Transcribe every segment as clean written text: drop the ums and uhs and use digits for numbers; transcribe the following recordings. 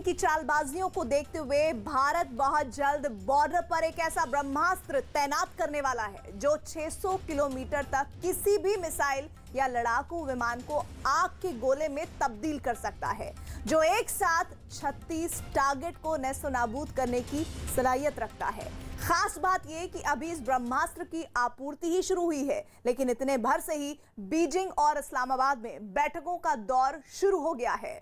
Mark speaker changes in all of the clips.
Speaker 1: की चालबाजियों को देखते हुए भारत बहुत जल्द बॉर्डर पर एक ऐसा ब्रह्मास्त्र तैनात करने वाला है जो 600 किलोमीटर तक किसी भी मिसाइल या लड़ाकू विमान को आग के गोले में तब्दील कर सकता है, जो एक साथ 36 टारगेट को नेस्तनाबूद करने की सलाहियत रखता है। खास बात यह कि अभी इस ब्रह्मास्त्र की आपूर्ति ही शुरू हुई है, लेकिन इतने भर से ही बीजिंग और इस्लामाबाद में बैठकों का दौर शुरू हो गया है।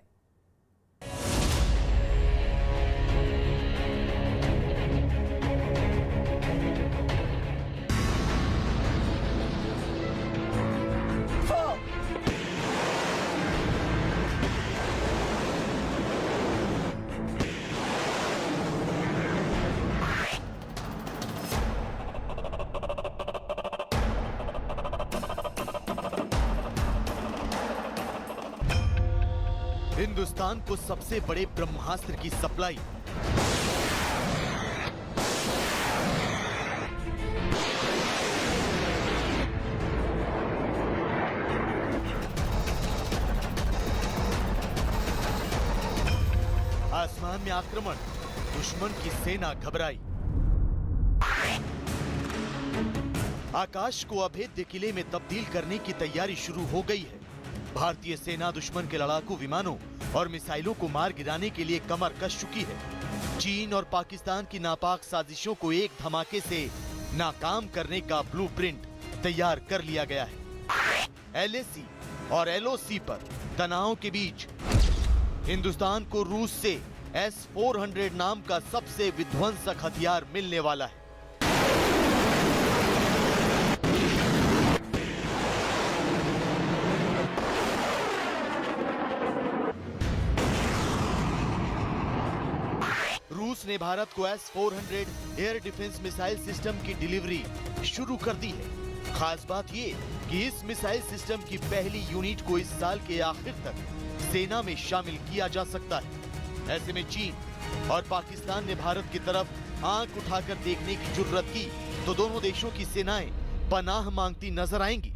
Speaker 2: हिंदुस्तान को सबसे बड़े ब्रह्मास्त्र की सप्लाई। आसमान में आक्रमण, दुश्मन की सेना घबराई। आकाश को अभेद्य किले में तब्दील करने की तैयारी शुरू हो गई है। भारतीय सेना दुश्मन के लड़ाकू विमानों और मिसाइलों को मार गिराने के लिए कमर कस चुकी है। चीन और पाकिस्तान की नापाक साजिशों को एक धमाके से नाकाम करने का ब्लूप्रिंट तैयार कर लिया गया है। LAC और LOC पर तनाव के बीच हिंदुस्तान को रूस से S-400 नाम का सबसे विध्वंसक हथियार मिलने वाला है। रूस ने भारत को S-400 air defence missile system की डिलीवरी शुरू कर दी है। खास बात ये कि इस मिसाइल सिस्टम की पहली यूनिट को इस साल के आखिर तक सेना में शामिल किया जा सकता है। ऐसे में चीन और पाकिस्तान ने भारत की तरफ आंख उठाकर देखने की जुर्रत की तो दोनों देशों की सेनाएं पनाह मांगती नजर आएंगी।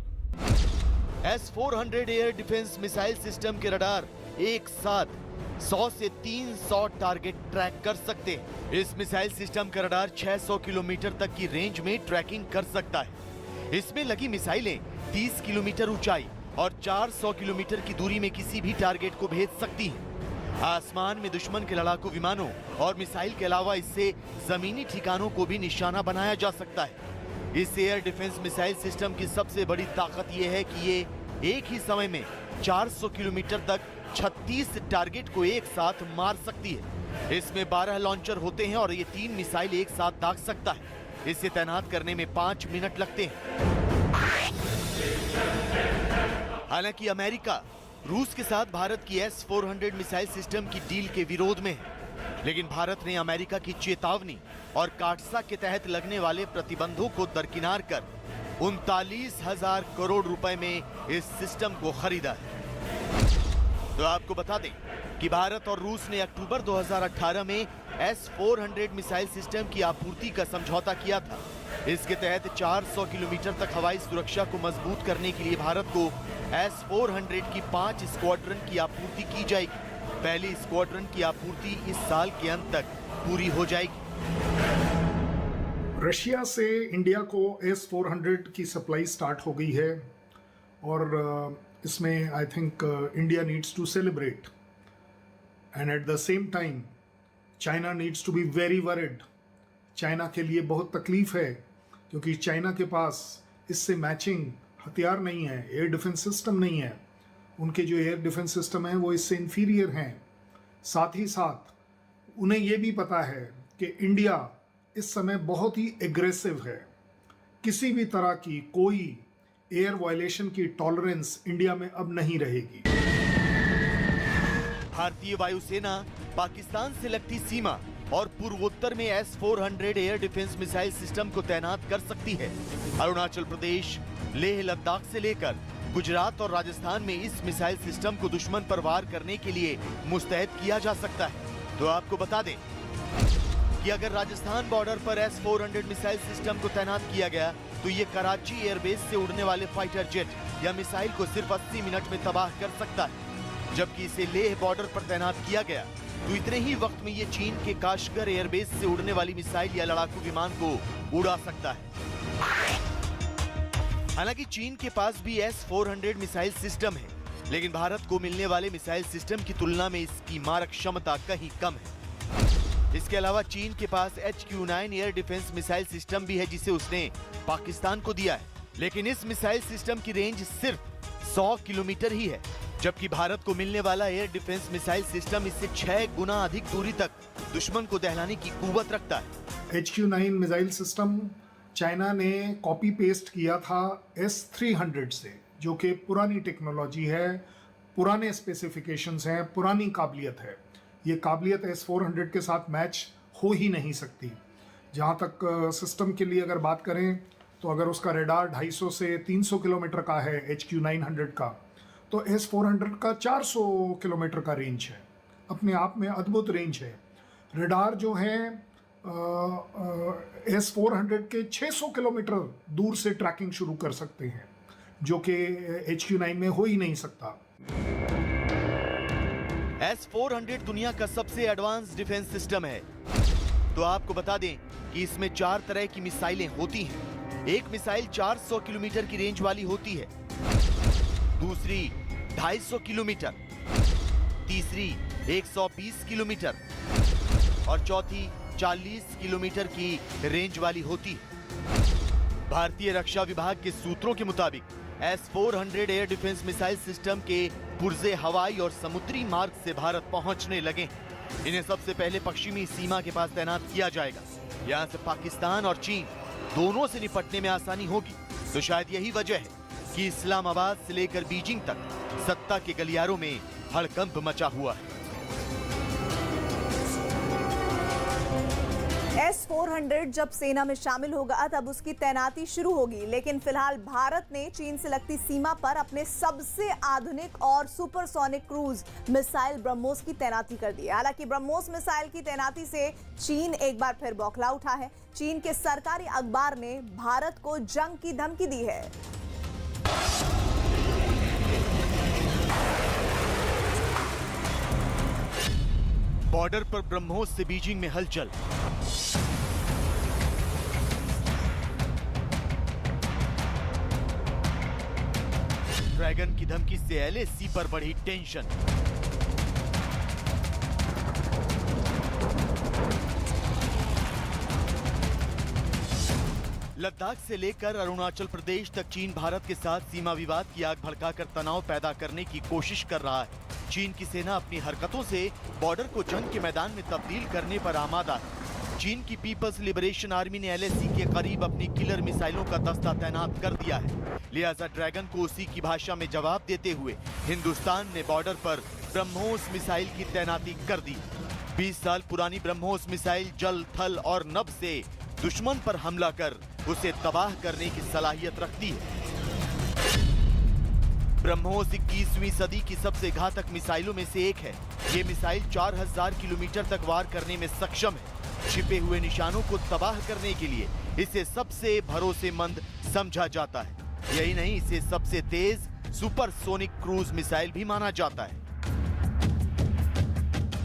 Speaker 2: S-400 air defence missile system के रडार एक साथ 100 से 300 टारगेट ट्रैक कर सकते हैं। इस मिसाइल सिस्टम का रडार 600 किलोमीटर तक की रेंज में ट्रैकिंग कर सकता है। इसमें लगी मिसाइलें 30 किलोमीटर ऊंचाई और 400 किलोमीटर की दूरी में किसी भी टारगेट को भेज सकती हैं। आसमान में दुश्मन के लड़ाकू विमानों और मिसाइल के अलावा इससे जमीनी ठिकानों को भी निशाना बनाया जा सकता है। इस एयर डिफेंस मिसाइल सिस्टम की सबसे बड़ी ताकत यह है कि ये एक ही समय में 400 किलोमीटर तक 36 टारगेट को एक साथ मार सकती है। इसमें 12 लॉन्चर होते हैं और ये 3 मिसाइल एक साथ दाग सकता है। इसे तैनात करने में 5 मिनट लगते हैं। हालांकि अमेरिका रूस के साथ भारत की S-400 मिसाइल सिस्टम की डील के विरोध में है, लेकिन भारत ने अमेरिका की चेतावनी और काटसा के तहत लगने वाले प्रतिबंधों को दरकिनार कर 39,000 करोड़ रुपए में इस सिस्टम को खरीदा है। तो आपको बता दें कि भारत और रूस ने अक्टूबर 2018 में S-400 मिसाइल सिस्टम की आपूर्ति का समझौता किया था। इसके तहत 400 किलोमीटर तक हवाई सुरक्षा को मजबूत करने के लिए भारत को S-400 की 5 स्क्वाड्रन की आपूर्ति की जाएगी। पहली स्क्वाड्रन की आपूर्ति इस साल के अंत तक पूरी हो जाएगी।
Speaker 3: रशिया से इंडिया को S-400 की सप्लाई स्टार्ट हो गई है और इसमें I think India needs to celebrate and at the same time China needs to be very worried. China के लिए बहुत तकलीफ है क्योंकि चाइना के पास इससे मैचिंग हथियार नहीं है, एयर डिफेंस सिस्टम नहीं है। उनके जो एयर डिफेंस सिस्टम है वो इससे इन्फीरियर हैं। साथ ही साथ उन्हें ये भी पता है कि इंडिया इस समय बहुत ही एग्रेसिव है। किसी भी तरह की कोई एयर वायलेशन की टॉलरेंस इंडिया में अब नहीं रहेगी।
Speaker 2: भारतीय वायुसेना पाकिस्तान से लगती सीमा और पूर्वोत्तर में S-400 air defence missile system को तैनात कर सकती है। अरुणाचल प्रदेश, लेह लद्दाख से लेकर गुजरात और राजस्थान में इस मिसाइल सिस्टम को दुश्मन पर वार करने के लिए मुस्तैद किया जा सकता है। तो आपको बता दें कि अगर राजस्थान बॉर्डर पर S-400 मिसाइल सिस्टम को तैनात किया गया तो ये कराची एयरबेस से उड़ने वाले फाइटर जेट या मिसाइल को सिर्फ 80 मिनट में तबाह कर सकता है। जबकि इसे लेह बॉर्डर पर तैनात किया गया तो इतने ही वक्त में ये चीन के काशगर एयरबेस से उड़ने वाली मिसाइल या लड़ाकू विमान को उड़ा सकता है। हालांकि चीन के पास भी S-400 मिसाइल सिस्टम है, लेकिन भारत को मिलने वाले मिसाइल सिस्टम की तुलना में इसकी मारक क्षमता कहीं कम है। इसके अलावा चीन के पास HQ-9 air defence missile system भी है, जिसे उसने पाकिस्तान को दिया है। लेकिन इस मिसाइल सिस्टम की रेंज सिर्फ 100 किलोमीटर ही है, जबकि भारत को मिलने वाला एयर डिफेंस मिसाइल सिस्टम इससे 6 गुना अधिक दूरी तक दुश्मन को दहलाने की कुव्वत रखता है।
Speaker 3: HQ-9 मिसाइल सिस्टम चाइना ने कॉपी पेस्ट किया था S-300 से, जो कि पुरानी टेक्नोलॉजी है, पुराने स्पेसिफिकेशंस हैं, पुरानी काबिलियत है। ये काबिलियत S-400 के साथ मैच हो ही नहीं सकती। जहाँ तक सिस्टम के लिए अगर बात करें तो अगर उसका रेडार 250 से 300 किलोमीटर का है HQ-900 का, तो S-400 का 400 किलोमीटर का रेंज है। अपने आप में अद्भुत रेंज है। रेडार जो है S-400 के 600 किलोमीटर दूर से ट्रैकिंग शुरू कर सकते हैं, जो कि HQ-9 में हो ही नहीं सकता।
Speaker 2: S-400 दुनिया का सबसे एडवांस डिफेंस सिस्टम है। तो आपको बता दें कि इसमें 4 तरह की मिसाइलें होती हैं। एक मिसाइल 400 किलोमीटर की रेंज वाली होती है, दूसरी 250 किलोमीटर, तीसरी 120 किलोमीटर और चौथी 40 किलोमीटर की रेंज वाली होती है। भारतीय रक्षा विभाग के सूत्रों के मुताबिक S-400 air defence missile system के पुर्जे हवाई और समुद्री मार्ग से भारत पहुंचने लगे। इन्हें सबसे पहले पश्चिमी सीमा के पास तैनात किया जाएगा। यहां से पाकिस्तान और चीन दोनों से निपटने में आसानी होगी। तो शायद यही वजह है कि इस्लामाबाद से लेकर बीजिंग तक सत्ता के गलियारों में हड़कंप मचा हुआ है।
Speaker 1: S-400 जब सेना में शामिल होगा तब उसकी तैनाती शुरू होगी, लेकिन फिलहाल भारत ने चीन से लगती सीमा पर अपने सबसे आधुनिक और सुपरसोनिक क्रूज मिसाइल ब्रह्मोस की तैनाती कर दी है। हालांकि ब्रह्मोस मिसाइल की तैनाती से चीन एक बार फिर बौखला उठा है। चीन के सरकारी अखबार ने भारत को जंग की धमकी दी है।
Speaker 2: बॉर्डर पर ब्रह्मोस से बीजिंग में हलचल। ड्रैगन की धमकी से LAC पर बढ़ी टेंशन। लद्दाख से लेकर अरुणाचल प्रदेश तक चीन भारत के साथ सीमा विवाद की आग भड़काकर तनाव पैदा करने की कोशिश कर रहा है। चीन की सेना अपनी हरकतों से बॉर्डर को जंग के मैदान में तब्दील करने पर आमादा है। चीन की पीपल्स लिबरेशन आर्मी ने LAC के करीब अपनी किलर मिसाइलों का दस्ता तैनात कर दिया है। लिहाजा ड्रैगन को उसी की भाषा में जवाब देते हुए हिंदुस्तान ने बॉर्डर पर ब्रह्मोस मिसाइल की तैनाती कर दी। 20 साल पुरानी ब्रह्मोस मिसाइल जल, थल और नभ से दुश्मन पर हमला कर उसे तबाह करने की सलाहियत रखती है। ब्रह्मोस 21वीं सदी की सबसे घातक मिसाइलों में से एक है। ये मिसाइल 4000 किलोमीटर तक वार करने में सक्षम है। छिपे हुए निशानों को तबाह करने के लिए इसे सबसे भरोसेमंद समझा जाता है। यही नहीं, इसे सबसे तेज सुपरसोनिक क्रूज मिसाइल भी माना जाता है।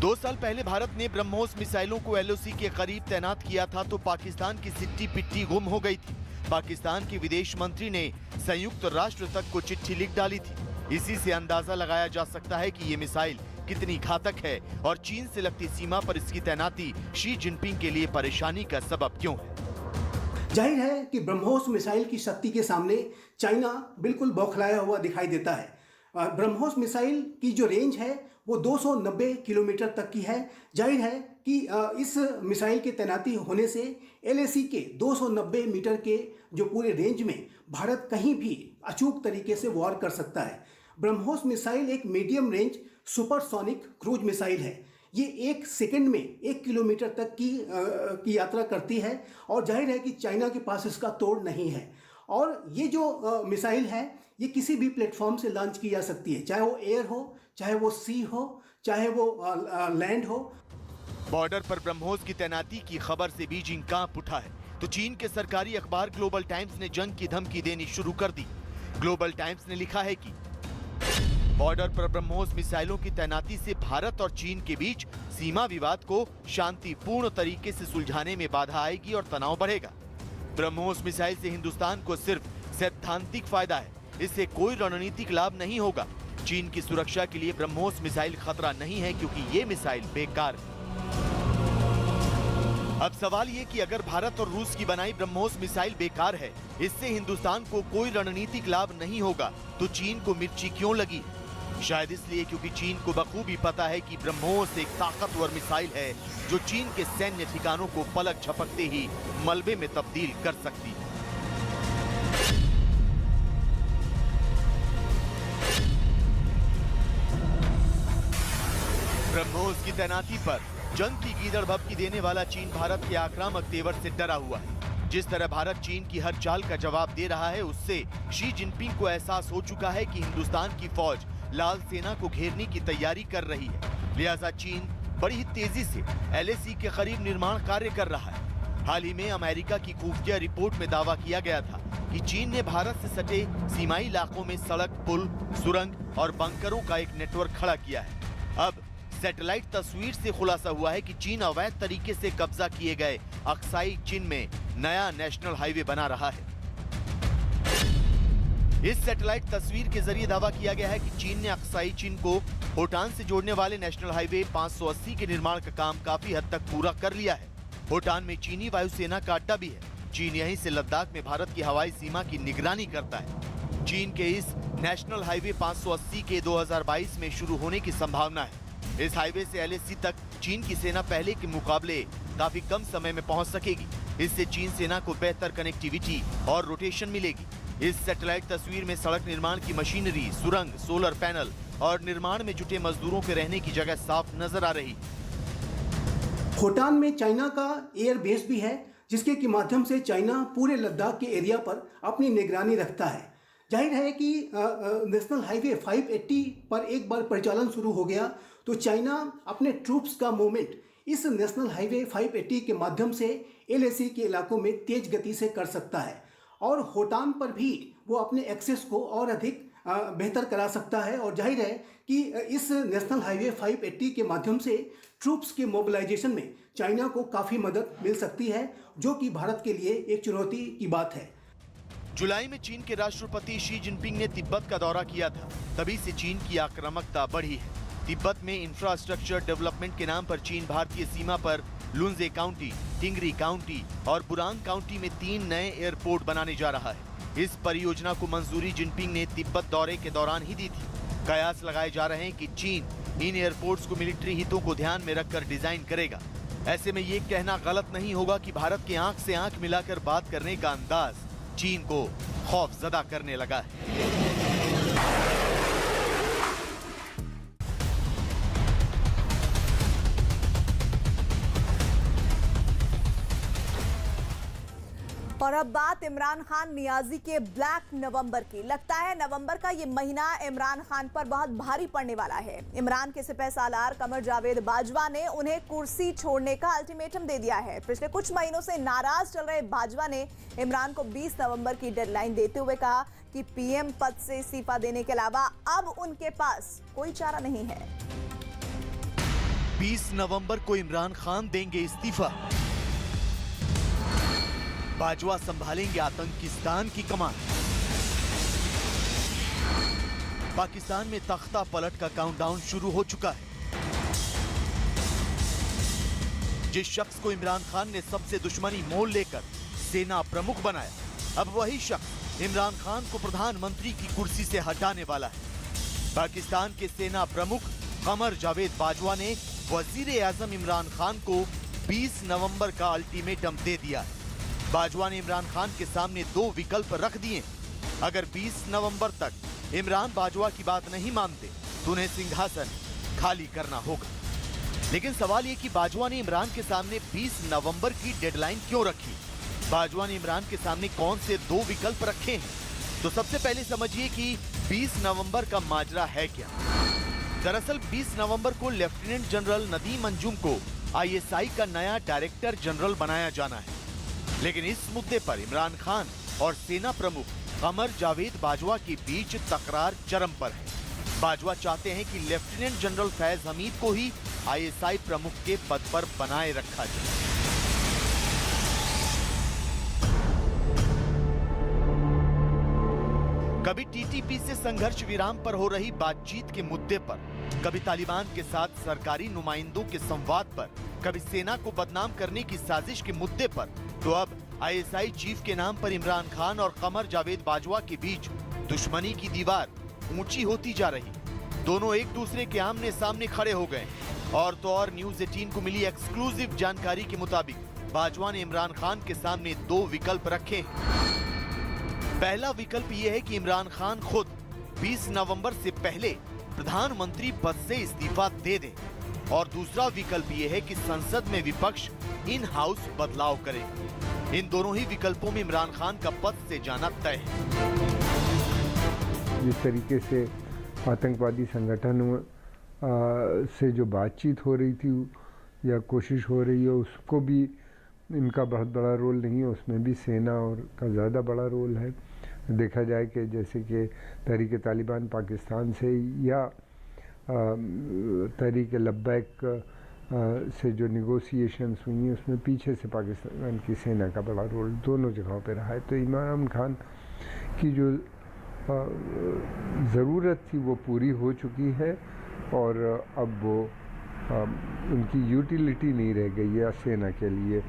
Speaker 2: 2 साल पहले भारत ने ब्रह्मोस मिसाइलों को LOC के करीब तैनात किया था तो पाकिस्तान की सिट्टी पिट्टी गुम हो गई थी। पाकिस्तान के विदेश मंत्री ने संयुक्त राष्ट्र तक को चिट्ठी लिख डाली थी। इसी से अंदाजा लगाया जा सकता है कि ये मिसाइल कितनी घातक है और चीन से लगती सीमा पर इसकी तैनाती शी जिनपिंग के लिए परेशानी का सबब क्यों है।
Speaker 4: जाहिर है कि ब्रह्मोस मिसाइल की शक्ति के सामने चाइना बिल्कुल बौखलाया हुआ दिखाई देता है। ब्रह्मोस मिसाइल की जो रेंज है वो 290 किलोमीटर तक की है। जाहिर है कि इस मिसाइल की तैनाती होने से LAC के 290 मीटर के जो पूरे रेंज में भारत कहीं भी अचूक तरीके से वार कर सकता है। ब्रह्मोस मिसाइल एक medium range supersonic cruise missile है। ये 1 सेकंड में 1 किलोमीटर तक की यात्रा करती है और जाहिर है कि चाइना के पास इसका तोड़ नहीं है। और ये जो मिसाइल है ये किसी भी प्लेटफॉर्म से लॉन्च की जा सकती है, चाहे वो एयर हो, चाहे वो सी हो, चाहे वो लैंड हो।
Speaker 2: बॉर्डर पर ब्रह्मोस की तैनाती की खबर से बीजिंग कांप उठा है तो चीन के सरकारी अखबार ग्लोबल टाइम्स ने जंग की धमकी देनी शुरू कर दी। ग्लोबल टाइम्स ने लिखा है कि बॉर्डर पर ब्रह्मोस मिसाइलों की तैनाती से भारत और चीन के बीच सीमा विवाद को शांतिपूर्ण तरीके से सुलझाने में बाधा आएगी और तनाव बढ़ेगा। ब्रह्मोस मिसाइल से हिंदुस्तान को सिर्फ सैद्धांतिक फायदा है, इससे कोई रणनीतिक लाभ नहीं होगा। चीन की सुरक्षा के लिए ब्रह्मोस मिसाइल खतरा नहीं है क्योंकि ये मिसाइल बेकार है। अब सवाल ये कि अगर भारत और रूस की बनाई ब्रह्मोस मिसाइल बेकार है, इससे हिंदुस्तान को कोई रणनीतिक लाभ नहीं होगा, तो चीन को मिर्ची क्यों लगी? शायद इसलिए क्योंकि चीन को बखूबी पता है कि ब्रह्मोस एक ताकतवर मिसाइल है जो चीन के सैन्य ठिकानों को पलक झपकते ही मलबे में तब्दील कर सकती है। ब्रह्मोस की तैनाती पर जंग की गीदड़ भभकी देने वाला चीन भारत के आक्रामक तेवर से डरा हुआ है। जिस तरह भारत चीन की हर चाल का जवाब दे रहा है, उससे शी जिनपिंग को एहसास हो चुका है कि हिंदुस्तान की फौज लाल सेना को घेरने की तैयारी कर रही है। लिहाजा चीन बड़ी ही तेजी से LAC के करीब निर्माण कार्य कर रहा है। हाल ही में अमेरिका की खुफिया रिपोर्ट में दावा किया गया था कि चीन ने भारत से सटे सीमाई इलाकों में सड़क, पुल, सुरंग और बंकरों का एक नेटवर्क खड़ा किया है। अब सैटेलाइट तस्वीर से खुलासा हुआ है कि चीन अवैध तरीके से कब्जा किए गए अक्साई चीन में नया नेशनल हाईवे बना रहा है। इस सैटेलाइट तस्वीर के जरिए दावा किया गया है कि चीन ने अक्साई चीन को भूटान से जोड़ने वाले नेशनल हाईवे 580 के निर्माण का काम काफी हद तक पूरा कर लिया है। भूटान में चीनी वायुसेना का अड्डा भी है। चीन यहीं से लद्दाख में भारत की हवाई सीमा की निगरानी करता है। चीन के इस नेशनल हाईवे 580 के 2022 में शुरू होने की संभावना है। इस हाईवे से LAC तक चीन की सेना पहले के मुकाबले काफी कम समय में पहुंच सकेगी। इससे चीन सेना को बेहतर कनेक्टिविटी और रोटेशन मिलेगी। इस सैटेलाइट तस्वीर में सड़क निर्माण की मशीनरी, सुरंग, सोलर पैनल और निर्माण में जुटे मजदूरों के रहने की जगह साफ नजर आ रही।
Speaker 4: भूटान में चाइना का एयर बेस भी है, जिसके के माध्यम से चाइना पूरे लद्दाख के एरिया पर अपनी निगरानी रखता है। जाहिर है कि नेशनल हाईवे 580 पर एक बार परिचालन शुरू हो गया तो चाइना अपने ट्रूप्स का मूवमेंट इस नेशनल हाईवे 580 के माध्यम से LAC के इलाकों में तेज गति से कर सकता है और भूटान पर भी वो अपने एक्सेस को और अधिक बेहतर करा सकता है। और जाहिर है कि इस नेशनल हाईवे 580 के माध्यम से ट्रूप्स के मोबिलाइजेशन में चाइना को काफ़ी मदद मिल सकती है, जो कि भारत के लिए एक चुनौती की बात है।
Speaker 2: जुलाई में चीन के राष्ट्रपति शी जिनपिंग ने तिब्बत का दौरा किया था। तभी से चीन की आक्रामकता बढ़ी है। तिब्बत में इंफ्रास्ट्रक्चर डेवलपमेंट के नाम पर चीन भारतीय सीमा पर लुंजे काउंटी, टिंगरी काउंटी और बुरांग काउंटी में 3 नए एयरपोर्ट बनाने जा रहा है। इस परियोजना को मंजूरी जिनपिंग ने तिब्बत दौरे के दौरान ही दी थी। कयास लगाए जा रहे हैं कि चीन इन एयरपोर्ट्स को मिलिट्री हितों को ध्यान में रखकर डिजाइन करेगा। ऐसे में ये कहना गलत नहीं होगा कि भारत के आंख से आंख मिलाकर बात करने का अंदाज चीन को खौफजदा करने लगा है।
Speaker 1: और अब बात इमरान खान नियाजी के ब्लैक नवंबर की। लगता है नवंबर का ये महीना इमरान खान पर बहुत भारी पड़ने वाला है। इमरान के सिपह सालार कमर जावेद बाजवा ने उन्हें कुर्सी छोड़ने का अल्टीमेटम दे दिया है। पिछले कुछ महीनों से नाराज चल रहे बाजवा ने इमरान को 20 नवंबर की डेडलाइन देते हुए कहा कि PM पद से इस्तीफा देने के अलावा अब उनके पास कोई चारा नहीं है।
Speaker 2: 20 नवंबर को इमरान खान देंगे इस्तीफा। बाजवा संभालेंगे आतंकिस्तान की कमान। पाकिस्तान में तख्ता पलट का काउंटडाउन शुरू हो चुका है। जिस शख्स को इमरान खान ने सबसे दुश्मनी मोल लेकर सेना प्रमुख बनाया, अब वही शख्स इमरान खान को प्रधानमंत्री की कुर्सी से हटाने वाला है। पाकिस्तान के सेना प्रमुख कमर जावेद बाजवा ने वजीर आजम इमरान खान को 20 नवंबर का अल्टीमेटम दे दिया है। बाजवा ने इमरान खान के सामने 2 विकल्प रख दिए। अगर 20 नवंबर तक इमरान बाजवा की बात नहीं मानते तो उन्हें सिंहासन खाली करना होगा। लेकिन सवाल ये कि बाजवा ने इमरान के सामने 20 नवंबर की डेडलाइन क्यों रखी? बाजवा ने इमरान के सामने कौन से 2 विकल्प रखे हैं? तो सबसे पहले समझिए कि 20 नवंबर का माजरा है क्या। दरअसल 20 नवंबर को लेफ्टिनेंट जनरल नदीम अंजुम को ISI का नया डायरेक्टर जनरल बनाया जाना है। लेकिन इस मुद्दे पर इमरान खान और सेना प्रमुख कमर जावेद बाजवा के बीच तकरार चरम पर है। बाजवा चाहते हैं कि लेफ्टिनेंट जनरल फैज हमीद को ही आईएसआई प्रमुख के पद पर बनाए रखा जाए। कभी टीटीपी से संघर्ष विराम पर हो रही बातचीत के मुद्दे पर, कभी तालिबान के साथ सरकारी नुमाइंदों के संवाद पर, कभी सेना को बदनाम करने की साजिश के मुद्दे पर, तो अब आईएसआई चीफ के नाम पर इमरान खान और कमर जावेद बाजवा के बीच दुश्मनी की दीवार ऊंची होती जा रही। दोनों एक दूसरे के आमने सामने खड़े हो गए। और तो और न्यूज 18 को मिली एक्सक्लूसिव जानकारी के मुताबिक बाजवा ने इमरान खान के सामने 2 विकल्प रखे हैं। पहला विकल्प यह है कि इमरान खान खुद 20 नवंबर से पहले प्रधानमंत्री पद से इस्तीफा दे दें, और दूसरा विकल्प यह है कि संसद में विपक्ष इन हाउस बदलाव करे। इन दोनों ही विकल्पों में इमरान खान का पद से जाना तय है।
Speaker 5: जिस तरीके से आतंकवादी संगठनों से जो बातचीत हो रही थी या कोशिश हो रही है, उसको भी इनका बहुत बड़ा रोल नहीं है, उसमें भी सेना और का ज़्यादा बड़ा रोल है। देखा जाए कि जैसे कि तहरीक तालिबान पाकिस्तान से या तहरीक लब्बैक से जो नेगोशिएशंस हुई हैं, उसमें पीछे से पाकिस्तान की सेना का बड़ा रोल दोनों जगहों पे रहा है। तो इमरान खान की जो ज़रूरत थी वो पूरी हो चुकी है, और अब वो उनकी यूटिलिटी नहीं रह गई है सेना के लिए।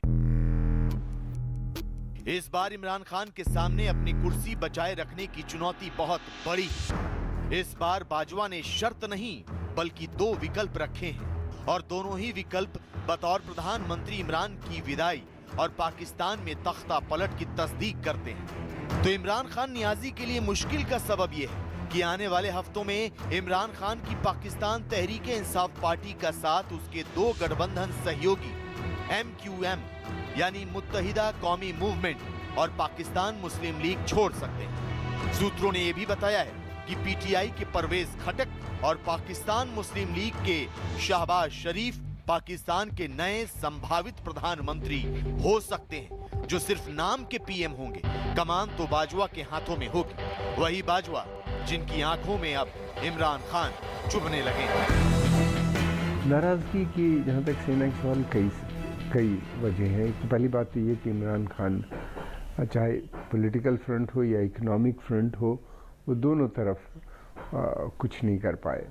Speaker 2: इस बार इमरान खान के सामने अपनी कुर्सी बचाए रखने की चुनौती बहुत बड़ी है। इस बार बाजवा ने शर्त नहीं बल्कि 2 विकल्प रखे हैं, और दोनों ही विकल्प बतौर प्रधानमंत्री इमरान की विदाई और पाकिस्तान में तख्ता पलट की तस्दीक करते हैं। तो इमरान खान नियाजी के लिए मुश्किल का सबब यह है कि आने वाले हफ्तों में इमरान खान की पाकिस्तान तहरीक इंसाफ पार्टी का साथ उसके 2 गठबंधन सहयोगी MQM यानी मुत्तहिदा कौमी मूवमेंट और पाकिस्तान मुस्लिम लीग छोड़ सकते हैं। सूत्रों ने यह भी बताया है कि पीटीआई के परवेज खटक और पाकिस्तान मुस्लिम लीग के शहबाज शरीफ पाकिस्तान के नए संभावित प्रधानमंत्री हो सकते हैं, जो सिर्फ नाम के पीएम होंगे। कमान तो बाजवा के हाथों में होगी, वही बाजवा जिनकी आंखों में अब इमरान खान चुभने लगे।
Speaker 5: नाराजगी की जहाँ तक सेना के सवाल कई वजह हैं। पहली बात तो ये कि इमरान खान चाहे पॉलिटिकल फ्रंट हो या इकोनॉमिक फ्रंट हो, वो दोनों तरफ कुछ नहीं कर पाए,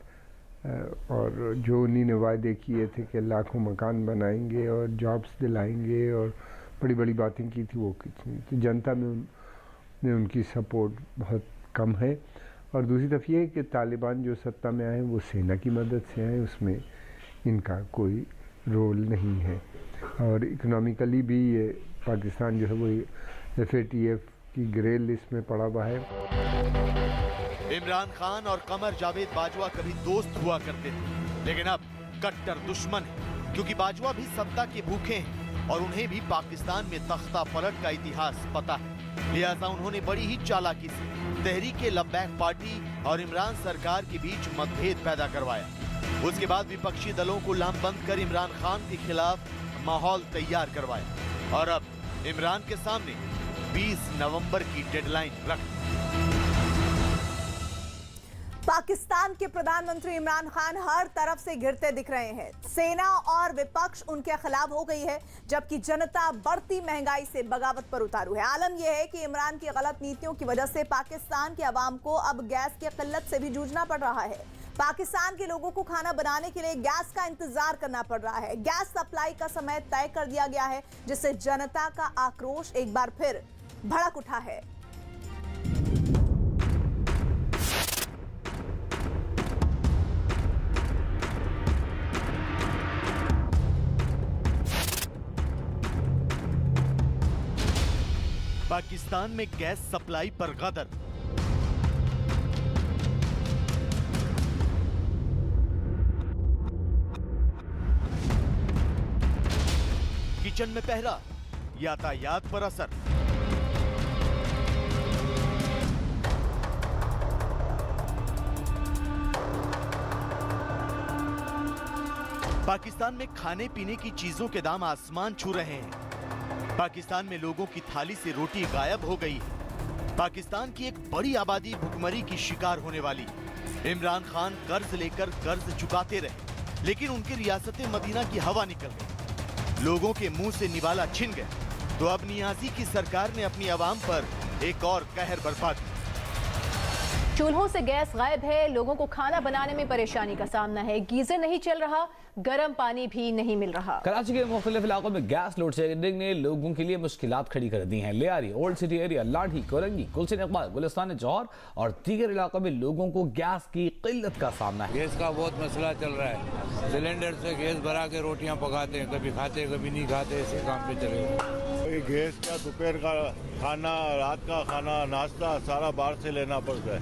Speaker 5: और जो उन्हीं ने वायदे किए थे कि लाखों मकान बनाएंगे और जॉब्स दिलाएंगे और बड़ी बड़ी बातें की थी, वो कुछ नहीं। तो जनता में उनकी सपोर्ट बहुत कम है। और दूसरी तरफ ये है कि तालिबान जो सत्ता में आए वो सेना की मदद से आए, उसमें इनका कोई रोल नहीं है। और इकोनॉमिकली भी ये पाकिस्तान जो है वो FATF की ग्रे लिस्ट में पड़ा हुआ है।
Speaker 2: इमरान खान और कमर जावेद बाजवा कभी दोस्त हुआ करते थे, लेकिन अब कट्टर दुश्मन है, क्योंकि बाजवा भी सत्ता के भूखे हैं और उन्हें भी पाकिस्तान में तख्ता पलट का इतिहास पता है। लिहाजा उन्होंने बड़ी ही चालाकी से तहरीक लब्बैक पार्टी और इमरान सरकार के बीच मतभेद पैदा करवाया। उसके बाद विपक्षी दलों को लामबंद कर इमरान खान के खिलाफ माहौल तैयार करवाया, और अब इमरान के सामने 20 नवंबर की डेडलाइन रख।
Speaker 1: पाकिस्तान के प्रधानमंत्री इमरान खान हर तरफ से घिरते दिख रहे हैं। सेना और विपक्ष उनके खिलाफ हो गई है, जबकि जनता बढ़ती महंगाई से बगावत पर उतारू है। आलम यह है कि इमरान की गलत नीतियों की वजह से पाकिस्तान के अवाम को अब गैस की किल्लत से भी जूझना पड़ रहा है। पाकिस्तान के लोगों को खाना बनाने के लिए गैस का इंतजार करना पड़ रहा है। गैस सप्लाई का समय तय कर दिया गया है, जिससे जनता का आक्रोश एक बार फिर भड़क उठा है।
Speaker 2: पाकिस्तान में गैस सप्लाई पर गदर। किचन में पहरा, यातायात पर असर। पाकिस्तान में खाने पीने की चीजों के दाम आसमान छू रहे हैं। पाकिस्तान में लोगों की थाली से रोटी गायब हो गई है। पाकिस्तान की एक बड़ी आबादी भुखमरी की शिकार होने वाली है। इमरान खान कर्ज लेकर कर्ज चुकाते रहे, लेकिन उनकी रियासत मदीना की हवा निकल गई, लोगों के मुंह से निवाला छिन गया। तो अब नियाजी की सरकार ने अपनी आवाम पर एक और कहर बरपा दिया।
Speaker 6: चूल्हों से गैस गायब है, लोगों को खाना बनाने में परेशानी का सामना है, गीजर नहीं चल रहा, गर्म पानी भी नहीं मिल रहा।
Speaker 7: कराची के मुख्तलिफ इलाकों में गैस लोड शेडिंग ने लोगों के लिए मुश्किलात खड़ी कर दी हैं। लियारी, ओल्ड सिटी एरिया, लाठी, कोरंगी, गुलशन इकबाल, गुलिस्तान जौहर और दीगर इलाकों में लोगों को गैस की किल्लत का सामना है।
Speaker 8: गैस का बहुत मसला चल रहा है, सिलेंडर से गैस भरा के रोटियां पकाते हैं, कभी खाते कभी नहीं खाते, इसी काम पे चले।
Speaker 9: गैस का दोपहर का खाना, रात का खाना, नाश्ता सारा बाहर से लेना पड़ता है।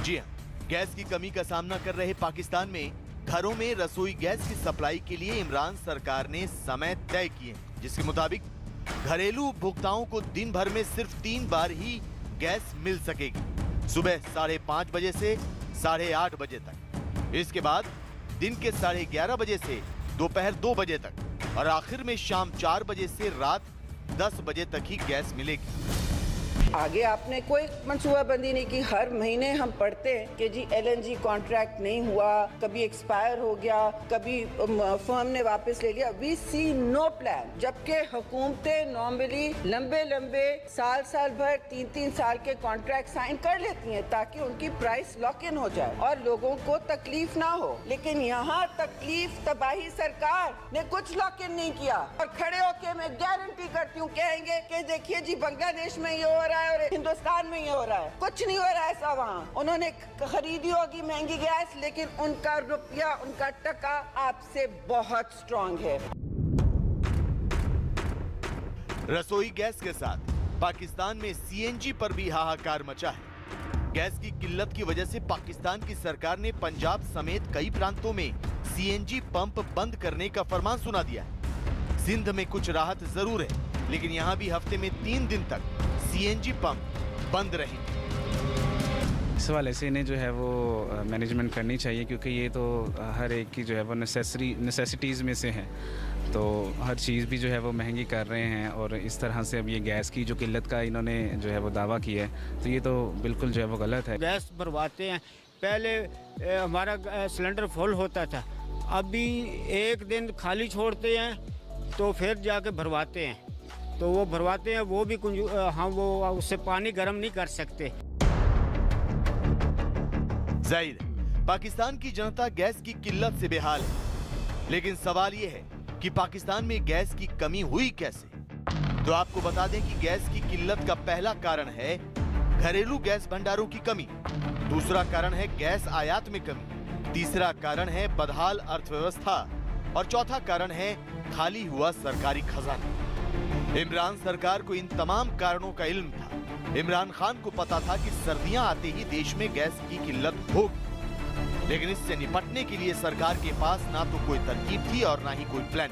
Speaker 2: जी हाँ, गैस की कमी का सामना कर रहे पाकिस्तान में घरों में रसोई गैस की सप्लाई के लिए इमरान सरकार ने समय तय किए, जिसके मुताबिक घरेलू उपभोक्ताओं को दिन भर में सिर्फ 3 बार ही गैस मिल सकेगी, सुबह 5:30 बजे से 8:30 बजे तक, इसके बाद दिन के 11:30 बजे से दोपहर 2 बजे तक और आखिर में शाम 4 बजे से रात 10 बजे तक ही गैस मिलेगी।
Speaker 10: आगे आपने कोई मंसूबाबंदी नहीं की। हर महीने हम पढ़ते हैं कि जी LNG कॉन्ट्रैक्ट नहीं हुआ, कभी एक्सपायर हो गया, कभी फर्म ने वापस ले लिया। वी सी नो प्लान, जबकि हुकूमतें नॉर्मली लंबे साल भर 3 साल के कॉन्ट्रैक्ट साइन कर लेती हैं ताकि उनकी प्राइस लॉक इन हो जाए और लोगों को तकलीफ ना हो। लेकिन यहाँ तकलीफ तबाही सरकार ने कुछ लॉक इन नहीं किया और खड़े होके मैं गारंटी करती हूँ कहेंगे कि देखिए जी बांग्लादेश में ये हो रहा है और हिंदुस्तान में ये हो रहा है। कुछ नहीं हो रहा है ऐसा वहाँ। उन्होंने खरीदी होगी महंगी गैस, लेकिन उनका रुपया, उनका टका आपसे बहुत स्ट्रांग है।
Speaker 2: रसोई गैस के साथ पाकिस्तान में CNG पर भी हाहाकार मचा है। गैस की किल्लत की वजह से पाकिस्तान की सरकार ने पंजाब समेत कई प्रांतों में CNG पंप बंद करने का फरमान सुना दिया है। सिंध में कुछ राहत जरूर है, लेकिन यहाँ भी हफ्ते में 3 दिन तक CNG पंप बंद रहेंगे।
Speaker 11: इस वाले से इन्हें जो है वो मैनेजमेंट करनी चाहिए, क्योंकि ये तो हर एक की जो है वो नेसेसिटीज़ में से है, तो हर चीज़ भी जो है वो महंगी कर रहे हैं और इस तरह से अब ये गैस की जो किल्लत का इन्होंने जो है वो दावा किया है, तो ये तो बिल्कुल जो है वो गलत है।
Speaker 12: गैस भरवाते हैं, पहले हमारा सिलेंडर फुल होता था, अभी एक दिन खाली छोड़ते हैं तो फिर जाके भरवाते हैं, तो वो भरवाते हैं, वो भी हम वो उससे पानी गर्म नहीं कर सकते।
Speaker 2: जाहिर है पाकिस्तान की जनता गैस की किल्लत से बेहाल है, लेकिन सवाल ये है कि पाकिस्तान में गैस की कमी हुई कैसे। तो आपको बता दें कि गैस की किल्लत का पहला कारण है घरेलू गैस भंडारों की कमी, दूसरा कारण है गैस आयात में कमी, तीसरा कारण है बदहाल अर्थव्यवस्था और चौथा कारण है खाली हुआ सरकारी खजाना। इमरान सरकार को इन तमाम कारणों का इल्म था। इमरान खान को पता था कि सर्दियां आते ही देश में गैस की किल्लत होगी, लेकिन इससे निपटने के लिए सरकार के पास ना तो कोई तरकीब थी और ना ही कोई प्लान।